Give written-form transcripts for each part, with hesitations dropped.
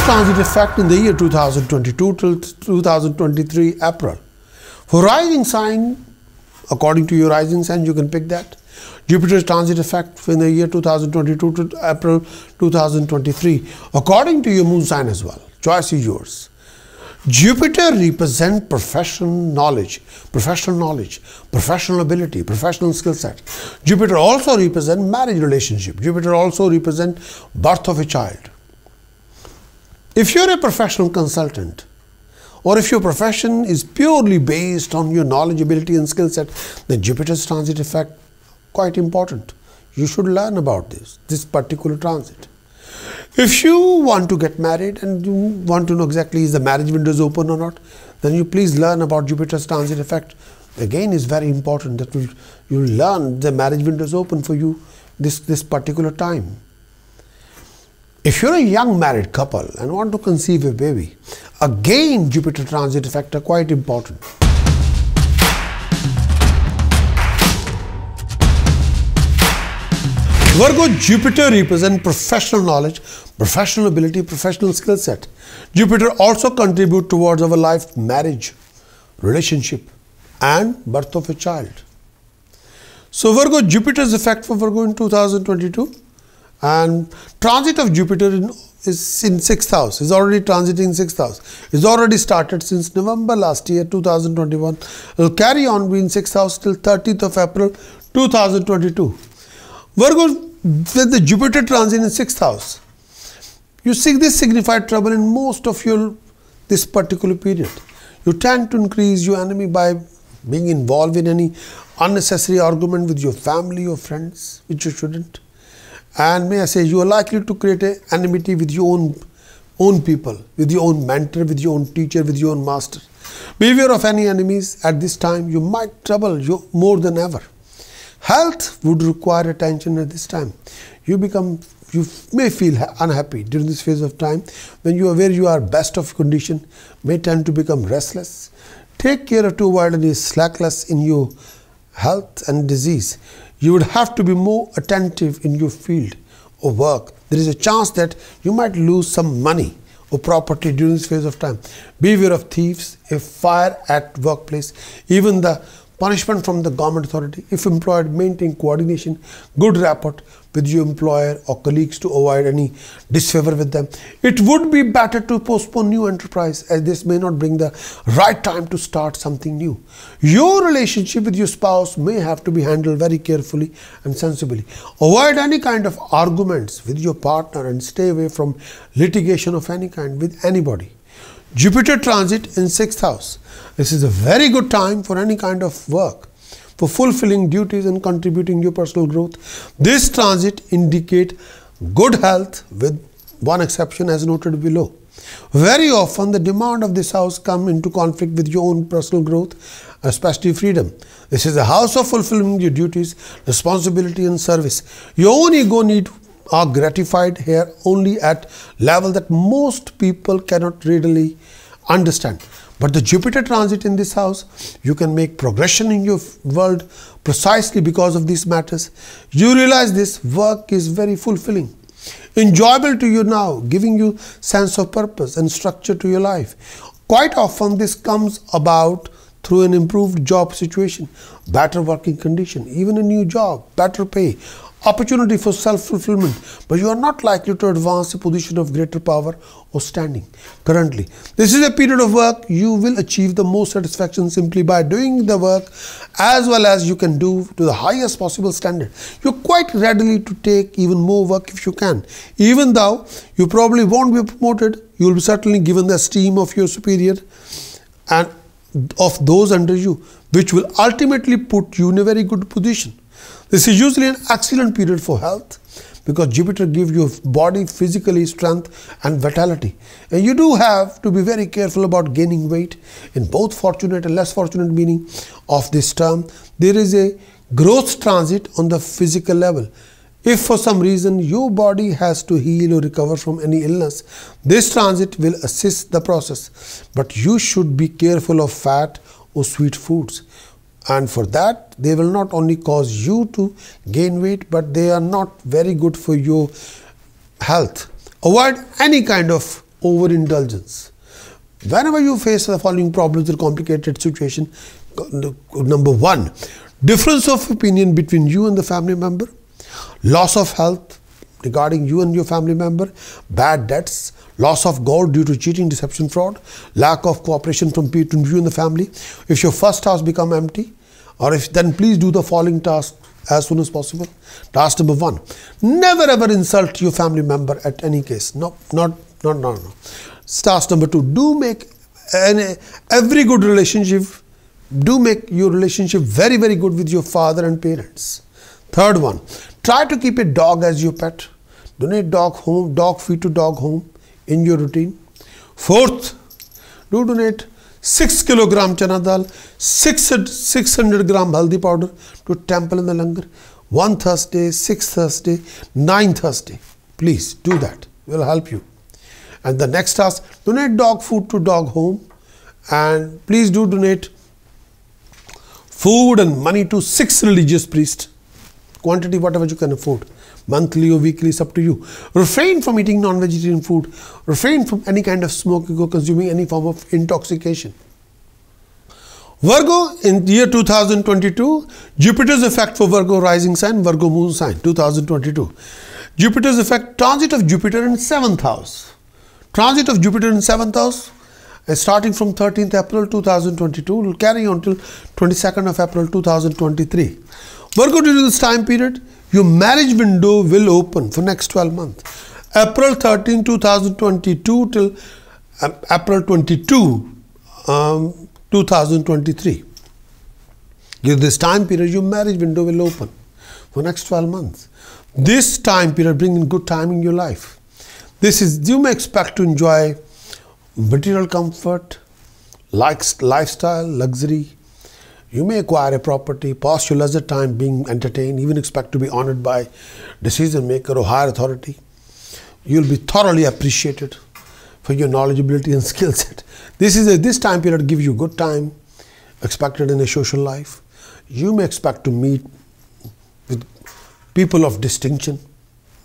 transit effect in the year 2022 till 2023 April. For rising sign, according to your rising sign, you can pick that. Jupiter's transit effect in the year 2022 to April 2023, according to your moon sign as well. Choice is yours. Jupiter represents professional knowledge, professional ability, professional skill set. Jupiter also represents marriage relationship. Jupiter also represents birth of a child. If you're a professional consultant, or if your profession is purely based on your knowledge, ability and skill set, then Jupiter's transit effect quite important. You should learn about this particular transit. If you want to get married and you want to know exactly is the marriage windows open or not, then you please learn about Jupiter's transit effect. Again, is very important that you learn the marriage windows open for you this particular time. If you're a young married couple and want to conceive a baby, again Jupiter transit effect are quite important. Virgo, Jupiter represents professional knowledge, professional ability, professional skill set. Jupiter also contributes towards our life, marriage, relationship and birth of a child. So Virgo, Jupiter's effect for Virgo in 2022, and transit of Jupiter is in 6th house, is already transiting 6th house. It's already started since November last year, 2021. It will carry on being 6th house till 30th of April, 2022. Virgo, with the Jupiter transit in 6th house, you see this signified trouble in most of this particular period. You tend to increase your enemy by being involved in any unnecessary argument with your family or friends, which you shouldn't. And may I say, you are likely to create an enmity with your own people, with your own mentor, with your own teacher, with your own master. Beware of any enemies at this time. You might trouble you more than ever. Health would require attention at this time. You may feel unhappy during this phase of time when you are where you are best of condition, may tend to become restless. Take care to avoid any slackness in your health and disease. You would have to be more attentive in your field of work. There is a chance that you might lose some money or property during this phase of time. Beware of thieves, a fire at workplace, even the punishment from the government authority. If employed, maintain coordination, good rapport with your employer or colleagues to avoid any disfavor with them. It would be better to postpone new enterprise, as this may not bring the right time to start something new. Your relationship with your spouse may have to be handled very carefully and sensibly. Avoid any kind of arguments with your partner and stay away from litigation of any kind with anybody. Jupiter transit in 6th house. This is a very good time for any kind of work, for fulfilling duties and contributing your personal growth. This transit indicates good health with one exception as noted below. Very often the demand of this house comes into conflict with your own personal growth, especially freedom. This is a house of fulfilling your duties, responsibility and service. Your own ego needs are gratified here only at level that most people cannot readily understand. But the Jupiter transit in this house, you can make progression in your world precisely because of these matters. You realize this work is very fulfilling, enjoyable to you now, giving you sense of purpose and structure to your life. Quite often this comes about through an improved job situation, better working condition, even a new job, better pay, opportunity for self-fulfillment, but you are not likely to advance a position of greater power or standing currently. This is a period of work you will achieve the most satisfaction simply by doing the work as well as you can do to the highest possible standard. You're quite ready to take even more work if you can. Even though you probably won't be promoted, you will be certainly given the esteem of your superior and of those under you, which will ultimately put you in a very good position. This is usually an excellent period for health because Jupiter gives your body physically strength and vitality. And you do have to be very careful about gaining weight. In both fortunate and less fortunate meaning of this term, there is a growth transit on the physical level. If for some reason your body has to heal or recover from any illness, this transit will assist the process. But you should be careful of fat or sweet foods. And for that, they will not only cause you to gain weight, but they are not very good for your health. Avoid any kind of overindulgence. Whenever you face the following problems or complicated situation, number 1, difference of opinion between you and the family member, loss of health regarding you and your family member, bad debts, loss of gold due to cheating, deception, fraud, lack of cooperation from between you and the family. If your first house become empty, or if, then please do the following task as soon as possible. Task number 1, never ever insult your family member at any case. No. Task number 2, do make every good relationship, do make your relationship very, very good with your father and parents. Third one, try to keep a dog as your pet. Donate dog feed to dog home in your routine. Fourth, do donate 6 kilogram chana dal, 600 gram haldi powder to temple in the langar. 1 Thursday, 6 Thursday, 9 Thursday. Please do that. It will help you. And the next task, donate dog food to dog home, and please do donate food and money to 6 religious priests. Quantity whatever you can afford, monthly or weekly, is up to you. Refrain from eating non-vegetarian food. Refrain from any kind of smoking or consuming any form of intoxication. Virgo, in year 2022, Jupiter's effect for Virgo rising sign, Virgo moon sign, 2022. Jupiter's effect, transit of Jupiter in 7th house. Transit of Jupiter in 7th house, starting from 13th April 2022, will carry on till 22nd of April 2023. Virgo, during this time period, your marriage window will open for next 12 months. April 13, 2022 till April 22, 2023. During this time period, your marriage window will open for next 12 months. This time period brings in good time in your life. You may expect to enjoy material comfort, lifestyle, luxury. You may acquire a property, pass your leisure time being entertained, even expect to be honored by decision maker or higher authority. You will be thoroughly appreciated for your knowledgeability and skill set. This time period gives you good time expected in a social life. You may expect to meet with people of distinction,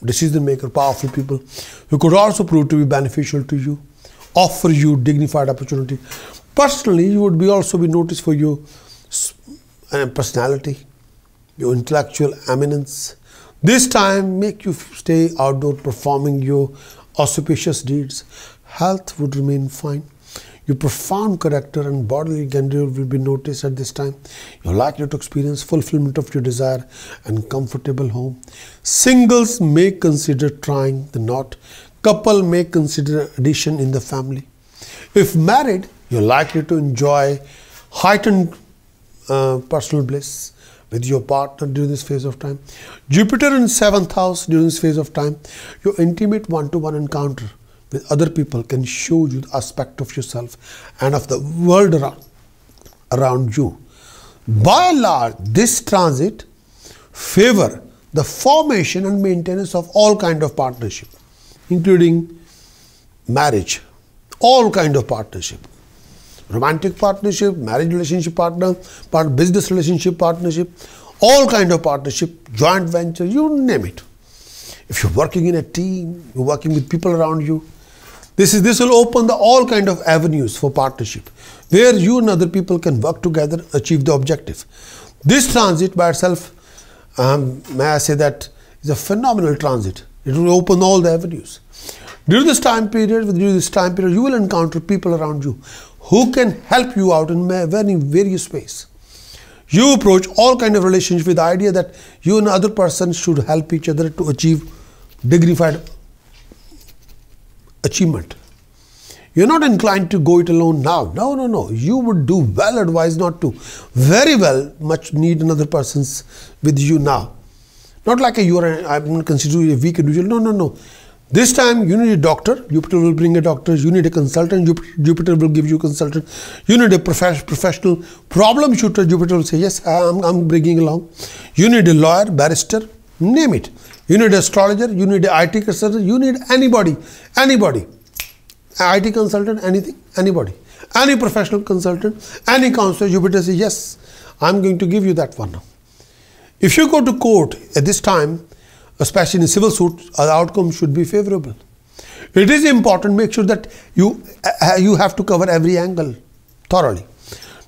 decision maker, powerful people who could also prove to be beneficial to you, offer you dignified opportunity. Personally, you would also be noticed for your personality, your intellectual eminence. This time make you stay outdoor performing your auspicious deeds. Health would remain fine. Your profound character and bodily grandeur will be noticed at this time. You're likely to experience fulfillment of your desire and comfortable home. Singles may consider trying the knot. Couple may consider addition in the family. If married, you're likely to enjoy heightened personal bliss with your partner during this phase of time. Jupiter in 7th house during this phase of time, your intimate one-to-one encounter with other people can show you the aspect of yourself and of the world around you. By and large, this transit favor the formation and maintenance of all kind of partnership, including marriage, all kind of partnership. Romantic partnership, marriage relationship partner, business relationship partnership, all kind of partnership, joint venture, you name it. If you're working in a team, you're working with people around you, this will open all kind of avenues for partnership, where you and other people can work together, achieve the objective. This transit by itself, may I say that, is a phenomenal transit. It will open all the avenues. During this time period, you will encounter people around you who can help you out in various ways. You approach all kind of relationships with the idea that you and other person should help each other to achieve dignified achievement. You're not inclined to go it alone now. No. You would do well advised not to. Very well much need another person's with you now. Not like I'm going to consider you a weak individual. No. This time you need a doctor. Jupiter will bring a doctor. You need a consultant. Jupiter will give you a consultant. You need a professional problem shooter. Jupiter will say, yes, I'm bringing along. You need a lawyer, barrister, name it. You need an astrologer. You need an IT consultant. You need anybody. IT consultant, anything, anybody. Any professional consultant, any counselor. Jupiter says, yes, I'm going to give you that one now. If you go to court at this time, especially in a civil suit, the outcome should be favorable. It is important, make sure that you have to cover every angle thoroughly.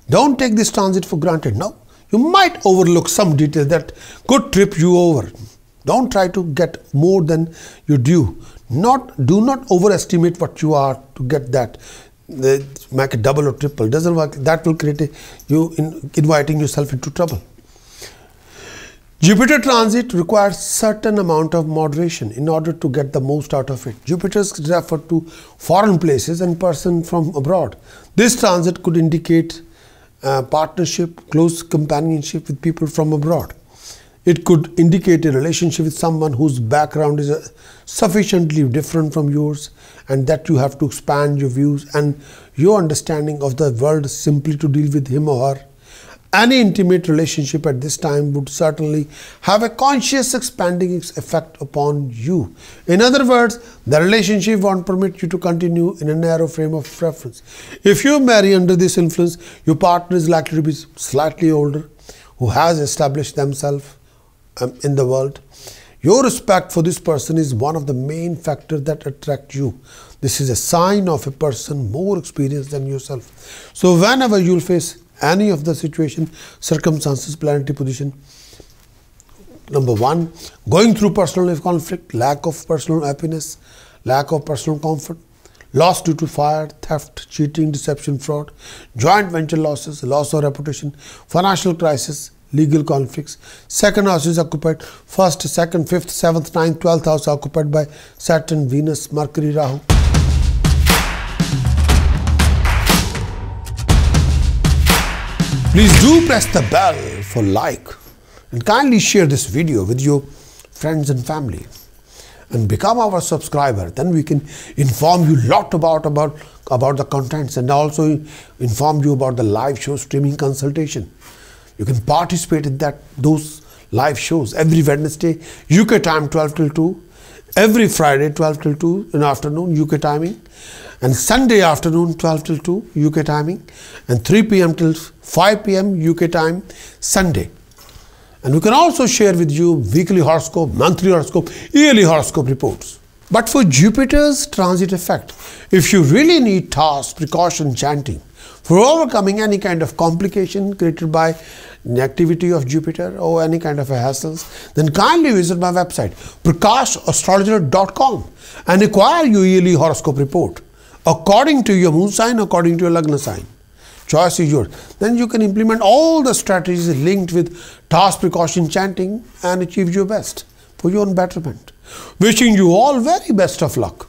Don't take this transit for granted. No, you might overlook some detail that could trip you over. Don't try to get more than you do. Do not overestimate what you are to get that. Make it double or triple. Doesn't work. That will create inviting yourself into trouble. Jupiter transit requires certain amount of moderation in order to get the most out of it. Jupiter is referred to foreign places and person from abroad. This transit could indicate partnership, close companionship with people from abroad. It could indicate a relationship with someone whose background is sufficiently different from yours, and that you have to expand your views and your understanding of the world simply to deal with him or her. Any intimate relationship at this time would certainly have a conscious expanding effect upon you. In other words, the relationship won't permit you to continue in a narrow frame of reference. If you marry under this influence, your partner is likely to be slightly older, who has established themselves in the world. Your respect for this person is one of the main factors that attract you. This is a sign of a person more experienced than yourself. So whenever you'll face any of the situation, circumstances, planetary position, number one, going through personal conflict, lack of personal happiness, lack of personal comfort, loss due to fire, theft, cheating, deception, fraud, joint venture losses, loss of reputation, financial crisis, legal conflicts. Second house is occupied. First, second, fifth, seventh, ninth, 12th house occupied by Saturn, Venus, Mercury, Rahu. Please do press the bell for like and kindly share this video with your friends and family and become our subscriber. Then we can inform you a lot about the contents and also inform you about the live show streaming consultation. You can participate in those live shows every Wednesday UK time 12 till 2, every Friday 12 till 2 in afternoon UK timing, and Sunday afternoon 12 till 2 UK timing, and 3 p.m. till 5 p.m. UK time Sunday. And we can also share with you weekly horoscope, monthly horoscope, yearly horoscope reports. But for Jupiter's transit effect, if you really need tasks, precaution, chanting for overcoming any kind of complication created by the activity of Jupiter or any kind of hassles, then kindly visit my website prakashastrologer.com and acquire your yearly horoscope report according to your moon sign, according to your lagna sign. Choice is yours. Then you can implement all the strategies linked with task, precaution, chanting and achieve your best for your own betterment. Wishing you all very best of luck.